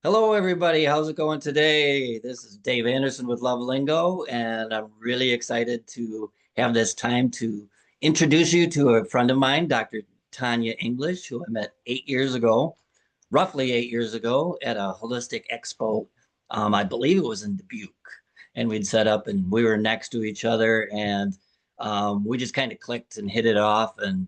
Hello, everybody. How's it going today? This is Dave Anderson with Love Lingo, and I'm really excited to have this time to introduce you to a friend of mine, Dr. Tanya English, who I met 8 years ago, roughly 8 years ago, at a holistic expo. I believe it was in Dubuque, and we'd set up and we were next to each other, and we just kind of clicked and hit it off. And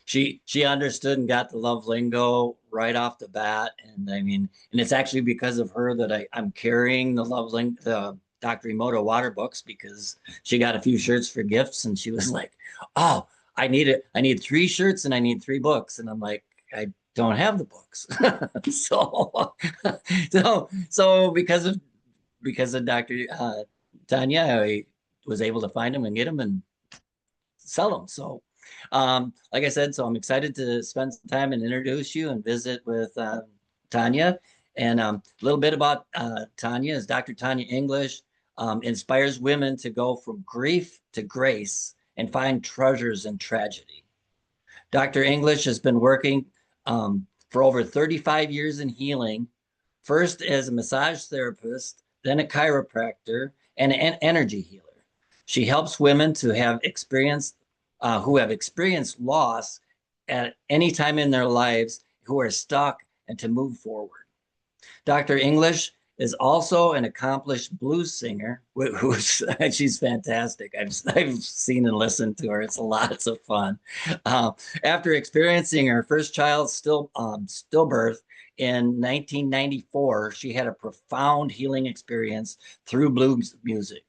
she understood and got the love lingo right off the bat. And I mean, and it's actually because of her that I'm carrying the love link, the Dr. Emoto water books, because she got a few shirts for gifts and she was like, "Oh, I need it. I need 3 shirts and I need 3 books." And I'm like, "I don't have the books." So, so because of Dr. Tanya, I was able to find them and get them and sell them. So, like I said, so I'm excited to spend some time and introduce you and visit with Tanya. And a little bit about Tanya is Dr. Tanya English inspires women to go from grief to grace and find treasures in tragedy. Dr. English has been working for over 35 years in healing, first as a massage therapist, then a chiropractor, and an energy healer. She helps women who have experienced loss at any time in their lives, who are stuck, and to move forward. Dr. English is also an accomplished blues singer, who's she's fantastic. I've seen and listened to her. It's lots of fun. Uh, After experiencing her first child's stillbirth in 1994, she had a profound healing experience through blues music.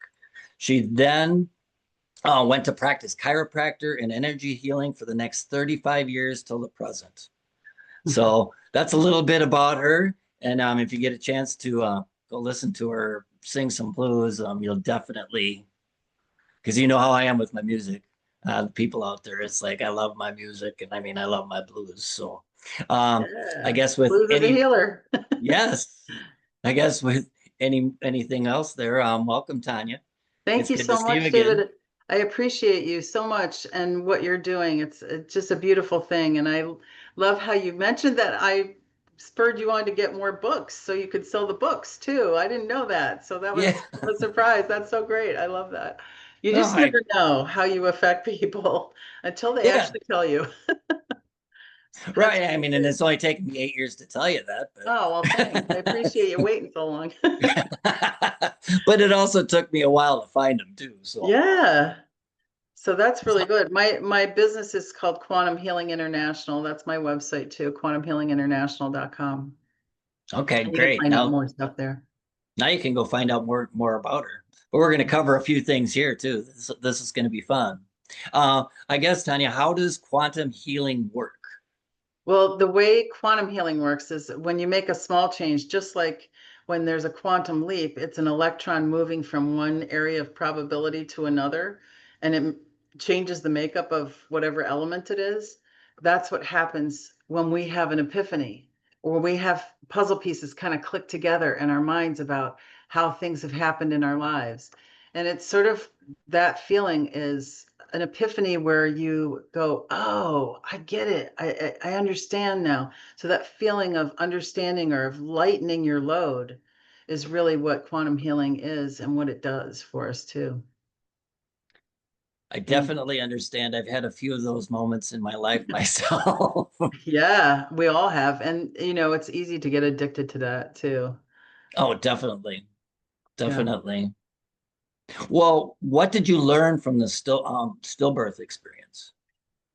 She then went to practice chiropractor and energy healing for the next 35 years till the present. So that's a little bit about her. And if you get a chance to go listen to her sing some blues, you'll definitely, because you know how I am with my music. The people out there, it's like I love my music, and I mean I love my blues. So I Yeah. guess with Blues is a healer. yes, I guess with anything else there, welcome Tanya. Thank It's you good to so see you much, again. David. I appreciate you so much and what you're doing. It's just a beautiful thing. And I love how you mentioned that I spurred you on to get more books so you could sell the books too. I didn't know that. So that Yeah. was a surprise. That's so great. I love that. You Oh, just never know how you affect people until they yeah. actually tell you. So that's Right. I really mean, and good. it's only taken me 8 years to tell you that, Oh, well, thanks. I appreciate you waiting so long. but it also took me a while to find them too. So, Yeah. So that's really good. My business is called Quantum Healing International. That's my website too, quantumhealinginternational.com. okay, And you can great. find out Now, more stuff there. now you can go find out more about her. But we're going to cover a few things here too. This is going to be fun. I guess, Tanya, how does quantum healing work? Well, the way quantum healing works is when you make a small change, just like when there's a quantum leap, it's an electron moving from one area of probability to another, and it changes the makeup of whatever element it is. That's what happens when we have an epiphany, or we have puzzle pieces kind of click together in our minds about how things have happened in our lives. And it's sort of that feeling is an epiphany where you go, oh, I get it. I understand now. So that feeling of understanding or of lightening your load is really what quantum healing is and what it does for us too. I And definitely understand. I've had a few of those moments in my life myself. yeah, we all have. And it's easy to get addicted to that too. Oh, definitely. Yeah. Definitely. Well, what did you learn from the stillbirth experience?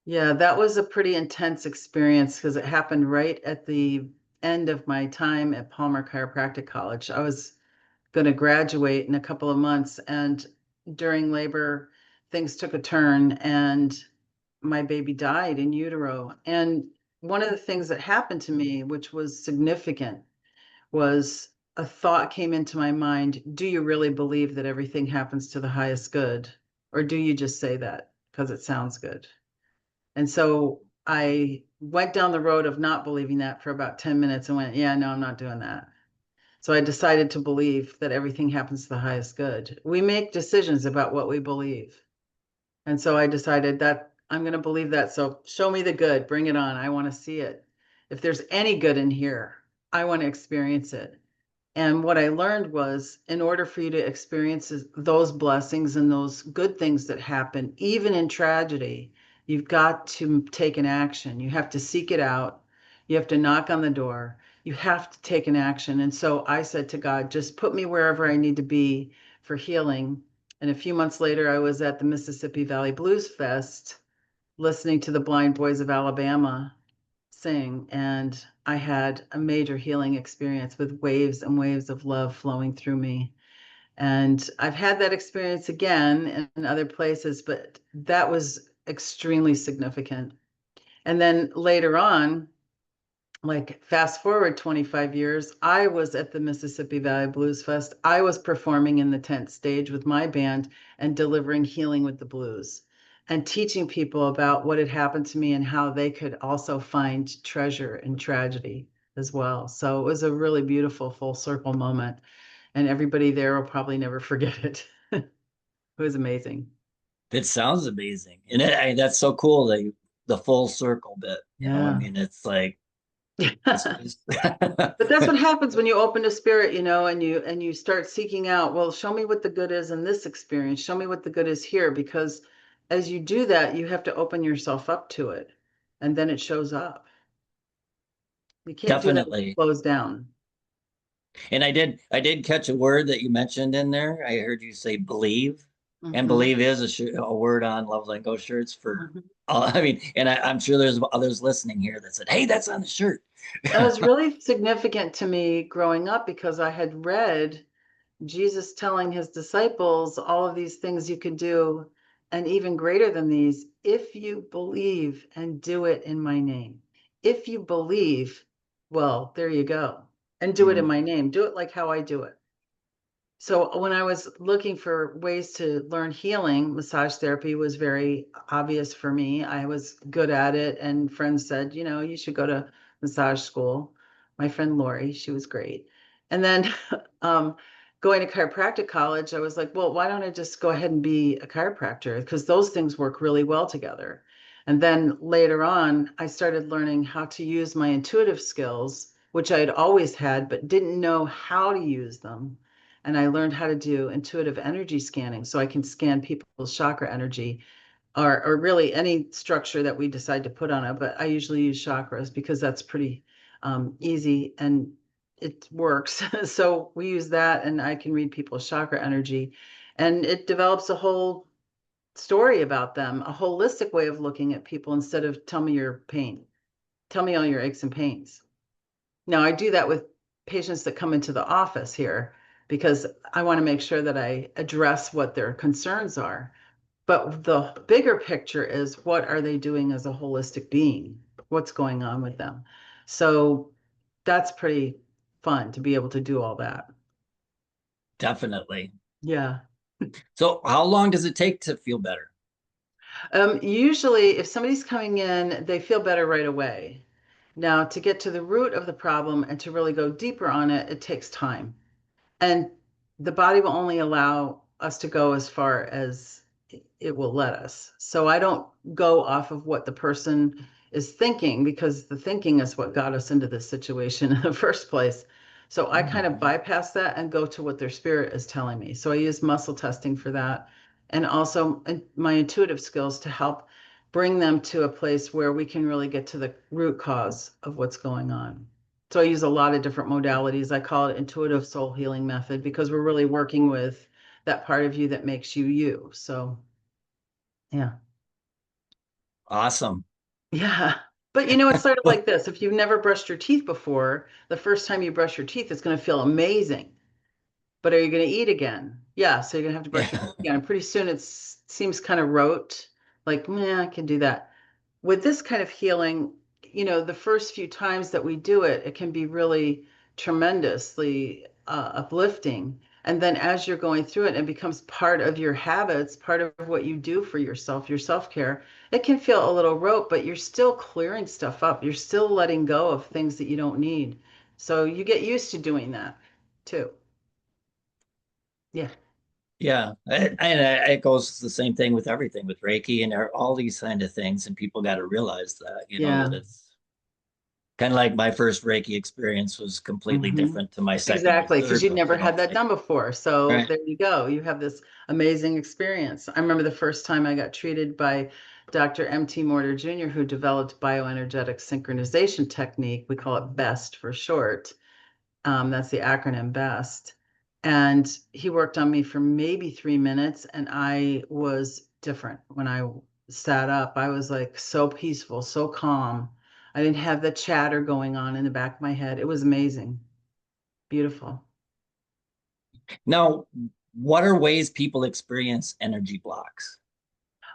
Yeah, that was a pretty intense experience because it happened right at the end of my time at Palmer Chiropractic College. I was going to graduate in a couple of months. And during labor, things took a turn and my baby died in utero. And one of the things that happened to me, which was significant, was a thought came into my mind. Do you really believe that everything happens to the highest good? Or do you just say that because it sounds good? And so I went down the road of not believing that for about 10 minutes and went, yeah, no, I'm not doing that. So I decided to believe that everything happens to the highest good. We make decisions about what we believe. And so I decided that I'm going to believe that. So show me the good, bring it on. I want to see it. If there's any good in here, I want to experience it. And what I learned was in order for you to experience those blessings and those good things that happen, even in tragedy, you've got to take an action. You have to seek it out. You have to knock on the door. You have to take an action. And so I said to God, just put me wherever I need to be for healing. And a few months later, I was at the Mississippi Valley Blues Fest listening to the Blind Boys of Alabama sing, and I had a major healing experience with waves and waves of love flowing through me. And I've had that experience again in other places, but that was extremely significant. And then later on, like fast forward 25 years, I was at the Mississippi Valley Blues Fest. I was performing in the tent stage with my band and delivering healing with the blues and teaching people about what had happened to me and how they could also find treasure in tragedy as well. So it was a really beautiful full circle moment, and everybody there will probably never forget it. It was amazing. It sounds amazing. And that's so cool that the full circle bit, I Yeah. mean, it's like, it's just, But that's what happens when you open to spirit, and you start seeking out, well, show me what the good is in this experience. Show me what the good is here. Because as you do that, you have to open yourself up to it. And then it shows up. You can't do that when it definitely. slows down. And I did catch a word that you mentioned in there. I heard you say believe, and Hmm. believe is a word on Love Lingo shirts for. Hmm. I mean, and I'm sure there's others listening here that said, "Hey, that's on the shirt." That was really significant to me growing up because I had read Jesus telling his disciples all of these things you could do, and even greater than these, if you believe and do it in my name. If you believe, well, there you go. And do it in Mm, my name. Do it like how I do it. So when I was looking for ways to learn healing, massage therapy was very obvious for me. I was good at it, and friends said, you should go to massage school. My friend Lori, she was great. And then um, going to chiropractic college, I was like, well, why don't I just go ahead and be a chiropractor? Because those things work really well together. And then later on, I started learning how to use my intuitive skills, which I had always had, but didn't know how to use them, and I learned how to do intuitive energy scanning so I can scan people's chakra energy, or really any structure that we decide to put on it. But I usually use chakras because that's pretty easy and it works. So we use that, and I can read people's chakra energy, and it develops a whole story about them, a holistic way of looking at people instead of tell me your pain, tell me all your aches and pains. Now, I do that with patients that come into the office here because I want to make sure that I address what their concerns are. But the bigger picture is, what are they doing as a holistic being? What's going on with them? So that's pretty fun to be able to do all that. definitely. Yeah. So, how long does it take to feel better? Usually, if somebody's coming in, they feel better right away. Now, to get to the root of the problem and to really go deeper on it, it takes time. And the body will only allow us to go as far as it will let us. So I don't go off of what the person is thinking, because the thinking is what got us into this situation in the first place. So I kind of Mhm. bypass that and go to what their spirit is telling me. So I use muscle testing for that, and also my intuitive skills to help bring them to a place where we can really get to the root cause of what's going on. So I use a lot of different modalities. I call it intuitive soul healing method because we're really working with that part of you that makes you you. So yeah. Awesome. Yeah. But it's sort of like this. If you've never brushed your teeth before, the first time you brush your teeth, it's going to feel amazing. But are you going to eat again? Yeah. So you're going to have to brush your Yeah, teeth again. And pretty soon it seems kind of rote, like, I can do that. With this kind of healing, the first few times that we do it, it can be really tremendously uplifting. And then as you're going through it, it becomes part of your habits, part of what you do for yourself, your self-care. It can feel a little rote, but you're still clearing stuff up. You're still letting go of things that you don't need. So you get used to doing that too. Yeah. yeah, and it goes the same thing with everything with Reiki and all these kind of things, and people got to realize that Yeah. that it's Kind of like my first Reiki experience was completely Mhm. different to my second or Exactly, because third you'd one, never had that done before. So right. there you go. You have this amazing experience. I remember the first time I got treated by Dr. M.T. Morter Jr., who developed bioenergetic synchronization technique. We call it BEST for short. That's the acronym BEST. And he worked on me for maybe 3 minutes, and I was different. When I sat up, I was like so peaceful, so calm. I didn't have the chatter going on in the back of my head. It was amazing. Beautiful. Now, what are ways people experience energy blocks?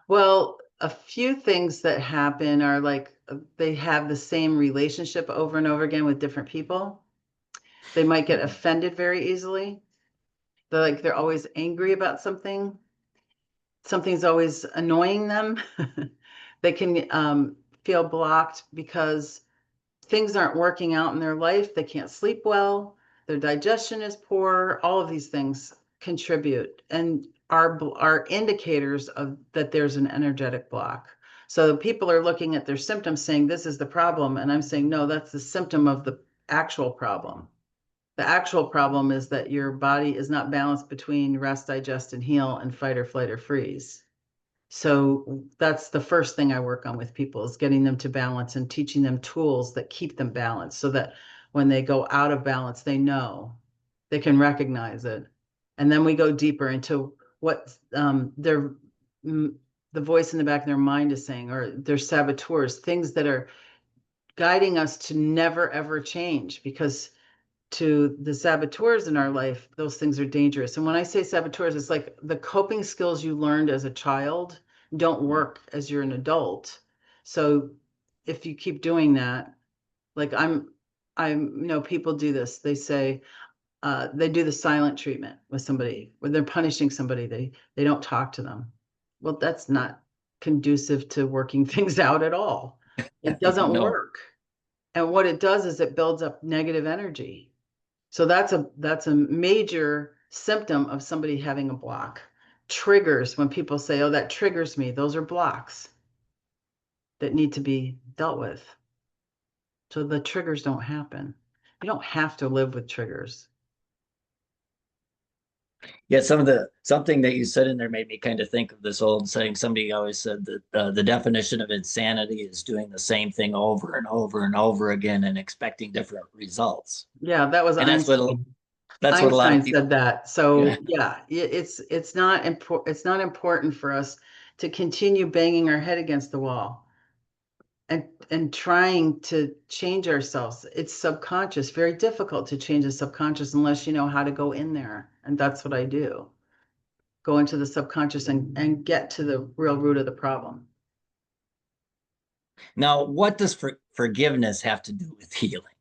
Well, a few things that happen are like they have the same relationship over and over again with different people. They might get offended very easily. They're always angry about something. Something's always annoying them. They can feel blocked because things aren't working out in their life. They can't sleep well. Their digestion is poor. All of these things contribute and are indicators of that there's an energetic block. So people are looking at their symptoms saying this is the problem, and I'm saying no, that's the symptom of the actual problem. The actual problem is that your body is not balanced between rest, digest, and heal, and fight or flight or freeze. So that's the first thing I work on with people is getting them to balance and teaching them tools that keep them balanced so that when they go out of balance, they know they can recognize it. And then we go deeper into what mm, the voice in the back of their mind is saying, or their saboteurs, things that are guiding us to never ever change because to the saboteurs in our life, those things are dangerous. And when I say saboteurs, it's like the coping skills you learned as a child don't work as you're an adult. So if you keep doing that, like people do this. They say they do the silent treatment with somebody when they're punishing somebody. They don't talk to them. Well, that's not conducive to working things out at all. It doesn't No. work. And what it does is it builds up negative energy. So that's a major symptom of somebody having a block. Triggers, when people say, "Oh, that triggers me," those are blocks that need to be dealt with. So the triggers don't happen. You don't have to live with triggers. Yeah, something that you said in there made me kind of think of this old saying. Somebody always said that the definition of insanity is doing the same thing over and over and over again and expecting different results. Yeah, that was And Einstein. that's what a lot of Einstein people. said that. Yeah. So yeah, it's not important. It's not important for us to continue banging our head against the wall and trying to change ourselves. It's subconscious, very difficult to change the subconscious unless you know how to go in there. And that's what I do. Go into the subconscious and get to the real root of the problem. Now, what does forgiveness have to do with healing?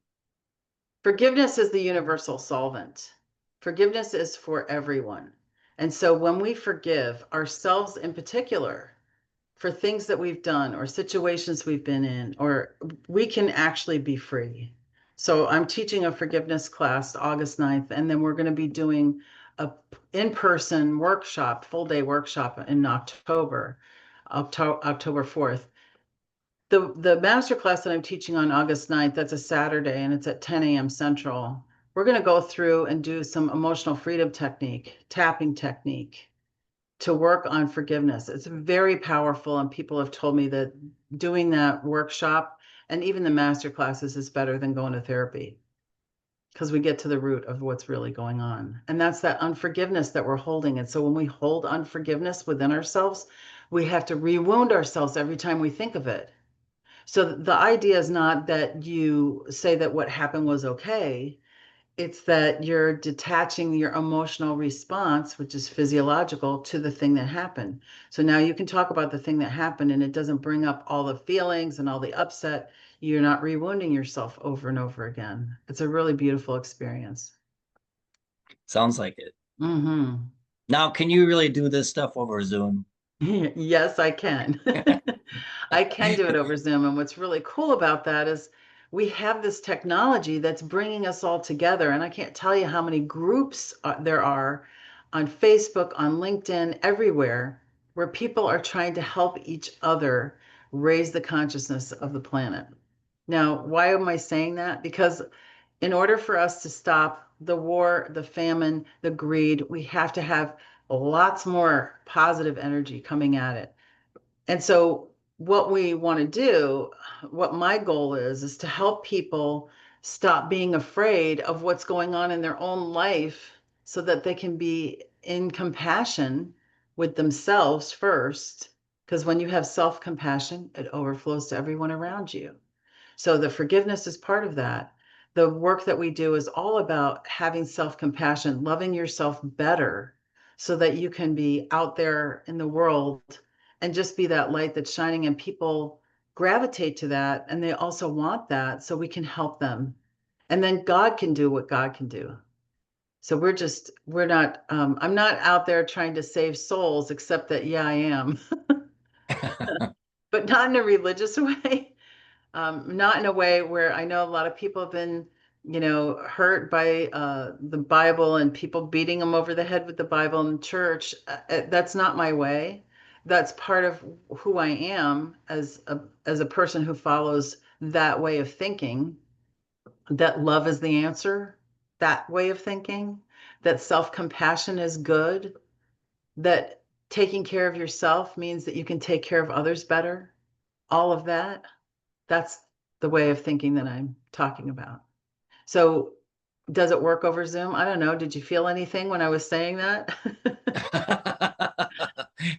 Forgiveness is the universal solvent. Forgiveness is for everyone. And so when we forgive ourselves in particular, for things that we've done or situations we've been in, or we can actually be free. So I'm teaching a forgiveness class August 9th, and then we're going to be doing a in-person workshop, full day workshop in October 4th. The master class that I'm teaching on August 9th, that's a Saturday, and it's at 10 a.m. Central. We're going to go through and do some emotional freedom technique, tapping technique to work on forgiveness. It's very powerful, and people have told me that doing that workshop and even the master classes is better than going to therapy because we get to the root of what's really going on. And that's that unforgiveness that we're holding. And so when we hold unforgiveness within ourselves, we have to rewound ourselves every time we think of it. So the idea is not that you say that what happened was okay. It's that you're detaching your emotional response, which is physiological, to the thing that happened. So now you can talk about the thing that happened and it doesn't bring up all the feelings and all the upset. You're not rewounding yourself over and over again. It's a really beautiful experience. Sounds like it. Hmm. Now, can you really do this stuff over Zoom? Yes, I can. I can do it over Zoom. And what's really cool about that is we have this technology that's bringing us all together. And I can't tell you how many groups there are on Facebook, on LinkedIn, everywhere, where people are trying to help each other raise the consciousness of the planet. Now, why am I saying that? Because in order for us to stop the war, the famine, the greed, we have to have lots more positive energy coming at it. And so, what we want to do, what my goal is to help people stop being afraid of what's going on in their own life so that they can be in compassion with themselves first. Because when you have self compassion, it overflows to everyone around you. So the forgiveness is part of that. The work that we do is all about having self-compassion, loving yourself better so that you can be out there in the world and just be that light that's shining, and people gravitate to that and they also want that, so we can help them. And then God can do what God can do. So we're not, I'm not out there trying to save souls, except that, yeah, I am, but not in a religious way. Not in a way where I know a lot of people have been, hurt by the Bible and people beating them over the head with the Bible in church. That's not my way. That's part of who I am as a person who follows that way of thinking, that love is the answer, that way of thinking, that self-compassion is good, that taking care of yourself means that you can take care of others better. All of that. That's the way of thinking that I'm talking about. So, does it work over Zoom? I don't know. Did you feel anything when I was saying that?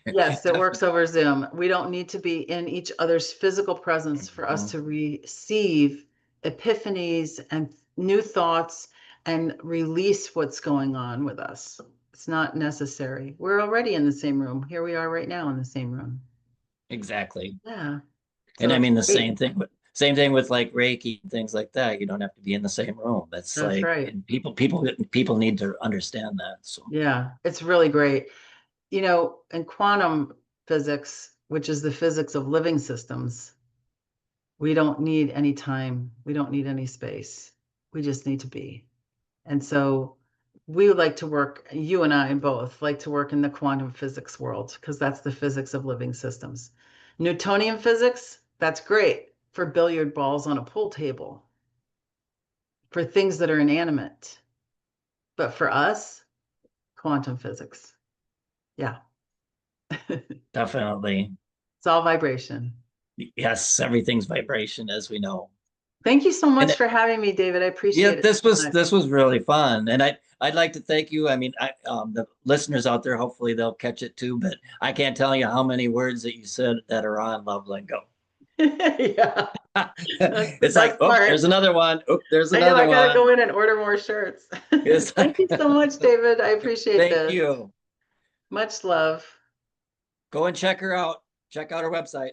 Yes, it works over Zoom. We don't need to be in each other's physical presence for us to receive epiphanies and new thoughts and release what's going on with us. It's not necessary. We're already in the same room. Here we are right now in the same room. Exactly. Yeah. And So I it's mean the great. same thing with like Reiki and things like that. You don't have to be in the same room. That's That's like, right. and people need to understand that. So Yeah, it's really great. In quantum physics, which is the physics of living systems, we don't need any time. We don't need any space. We just need to be. And so we would like to work, you and I both like to work in the quantum physics world because that's the physics of living systems. Newtonian physics, that's great for billiard balls on a pool table, for things that are inanimate. But for us, quantum physics. Yeah. definitely, It's all vibration. yes, everything's vibration, as we know. Thank you so And much for having me, David. I yeah, appreciate it this so was much. this was really fun, and I'd like to thank you. I mean, the listeners out there, hopefully they'll catch it too. But I can't tell you how many words that you said that are on Love Lingo. Yeah, that's the It's like, best oh, part. there's another one. Oh, there's I know I another got to one. go in and order more shirts. It's Thank like, you so much, David. I appreciate thank this. you. Much love. Go and check her out. Check out her website.